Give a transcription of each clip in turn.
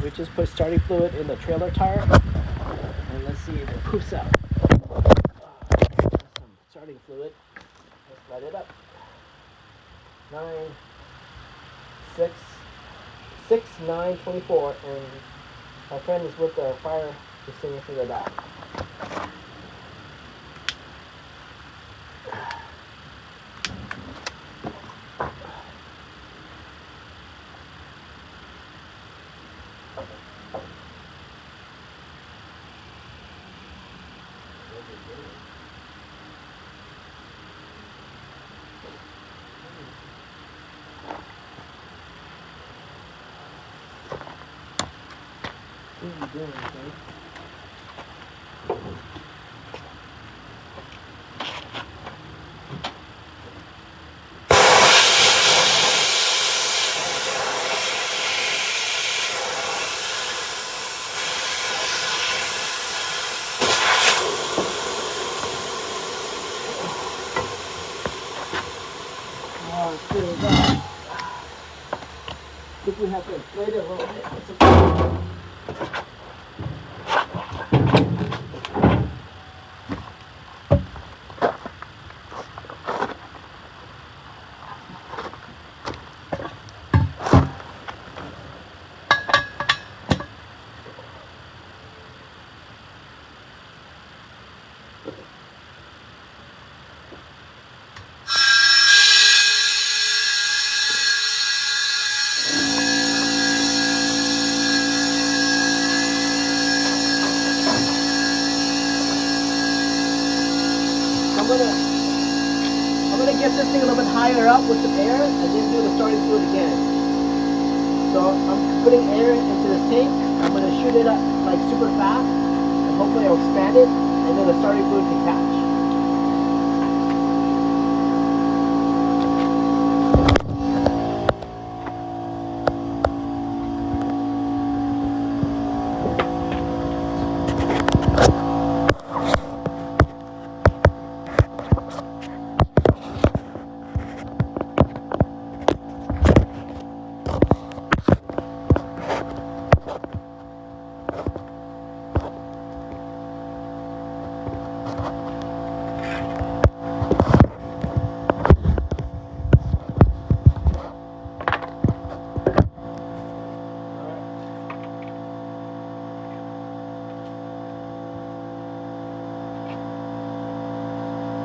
We just put starting fluid in the trailer tire, and let's see if it poofs out. Some starting fluid. Let's light it up. 9, 6, 6, 9, 24, and my friend is with the fire extinguisher in the back. What are you doing, okay? Oh, it's good as that. I think we have to inflate it a little bit. I'm gonna get this thing a little bit higher up with some air and then do the starting fluid again. So I'm putting air into this tank. I'm gonna shoot it up like super fast, and hopefully I'll expand it, and then the starting fluid can catch.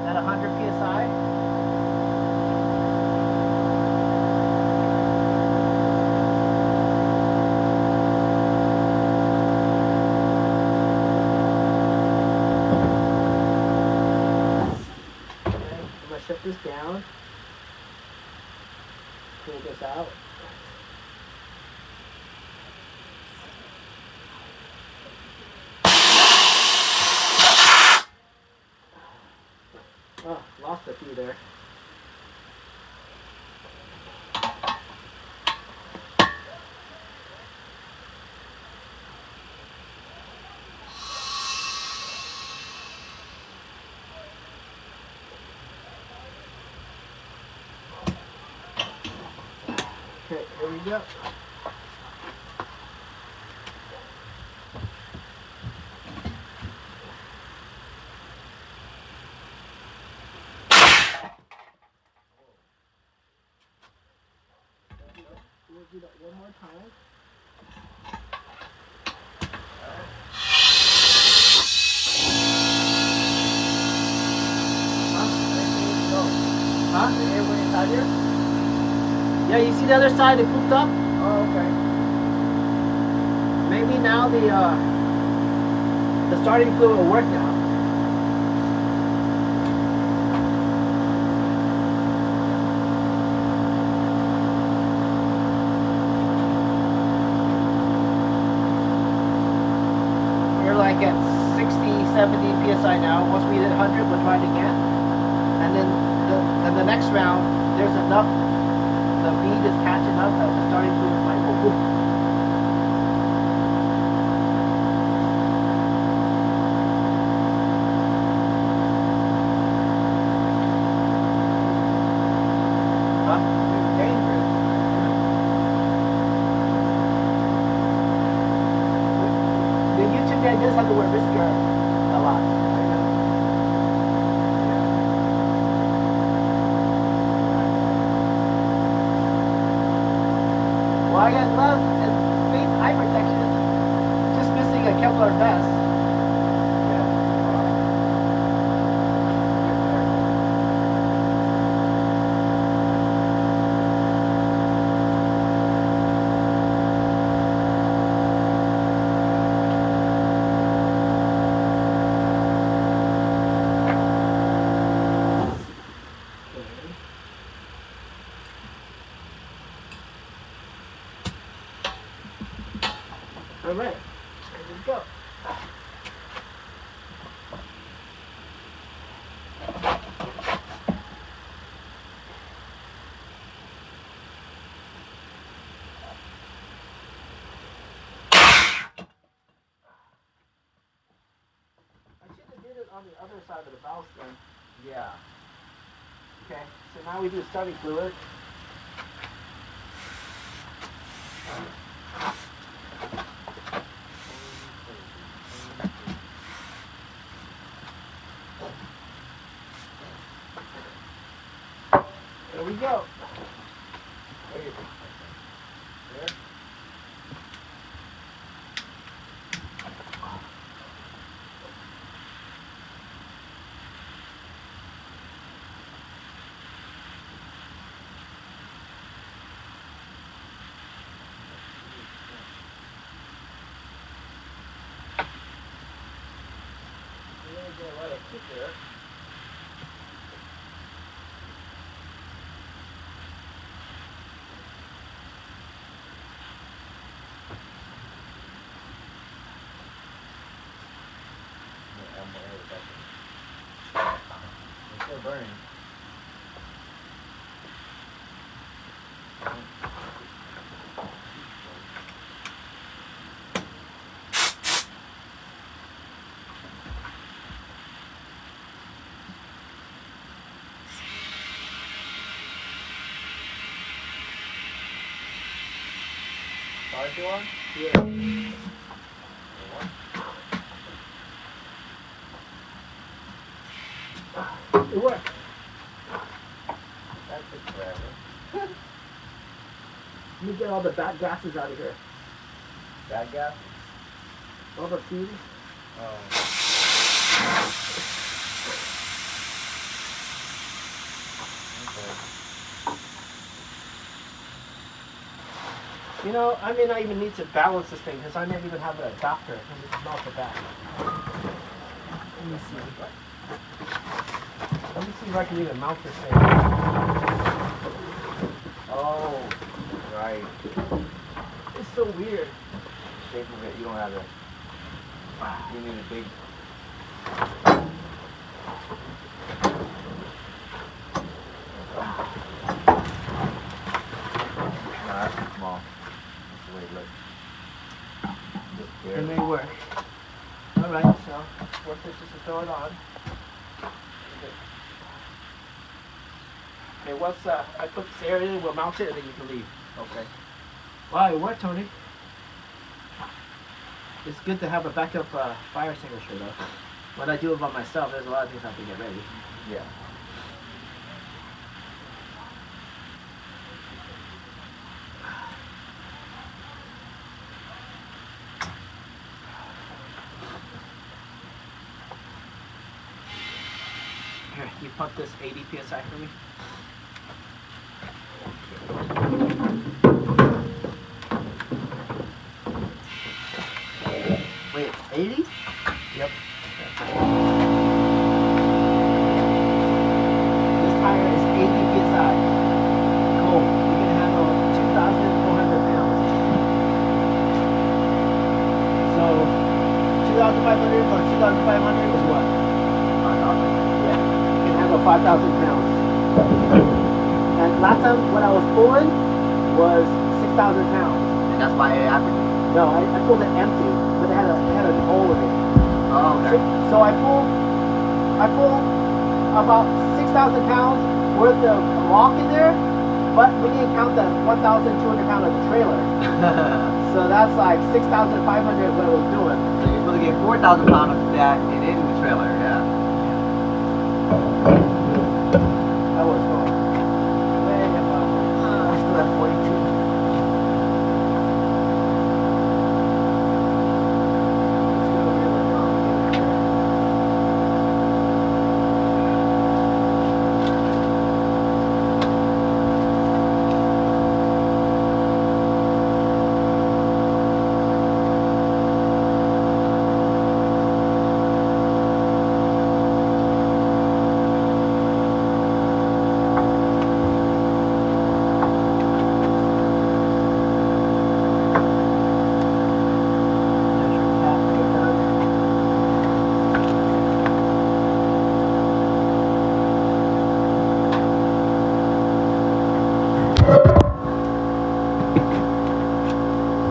At 100 psi. Okay, I'm gonna shut this down. Pull this out. Oh, lost a few there. Okay, here we go. We'll do that one more time. Huh? The air went inside here? Yeah, you see the other side, it pooped up? Oh, okay. Maybe now the starting fluid will work now. We're like at 60, 70 psi now. Once we hit 100, we'll try it again. And then the next round, there's enough, the bead is catching up that the starting fluid might go boom. Huh? It's dangerous. guy does have to wear wrist guard a lot. Well, I got glove and face eye protection. Just missing a Kevlar vest. All right, there we go. I should have did it on the other side of the valve stem. Yeah. Okay, so now we do starting fluid. There we go. There. Let it sit there. It's still burning. Start you on? Yeah. It worked. That took forever. Let me get all the bad gases out of here. Bad gas? All the fumes. Oh. Okay. You know, I may not even need to balance this thing because I may even have an adapter and it's not the back. Let me see. Let me see if I can even mount this thing. Oh, right. It's so weird. Shape of it, you don't have it. You need a big. No, that's too small. That's the way it looks. Just It barely. may work. Alright, so worth it just to throw it on. Okay, once I put this area in, we'll mount it and then you can leave. Okay. Wow, it worked, Tony. It's good to have a backup fire extinguisher though. When I do it by myself, there's a lot of things I have to get ready. Yeah. Here, you pump this 80 psi for me. Wait, 80? Yep. This tire is 80 psi. Cool. You can handle 2,400 pounds. So 2,500 or 2,500 is what? 5,000. Yeah. You can handle 5,000 pounds. And last time when I was pulling was 6,000 pounds. And that's why it happened? No, I pulled it empty, but it had a hole in it. Oh, okay. So I pulled about 6,000 pounds worth of rock in there, but we didn't count the 1,200 pound of the trailer. So that's like 6,500 what it was doing. So you supposed to get 4,000 pounds of that and in the trailer, yeah. I was going way above. I still have 42.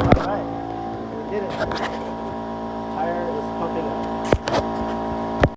All right, we did it.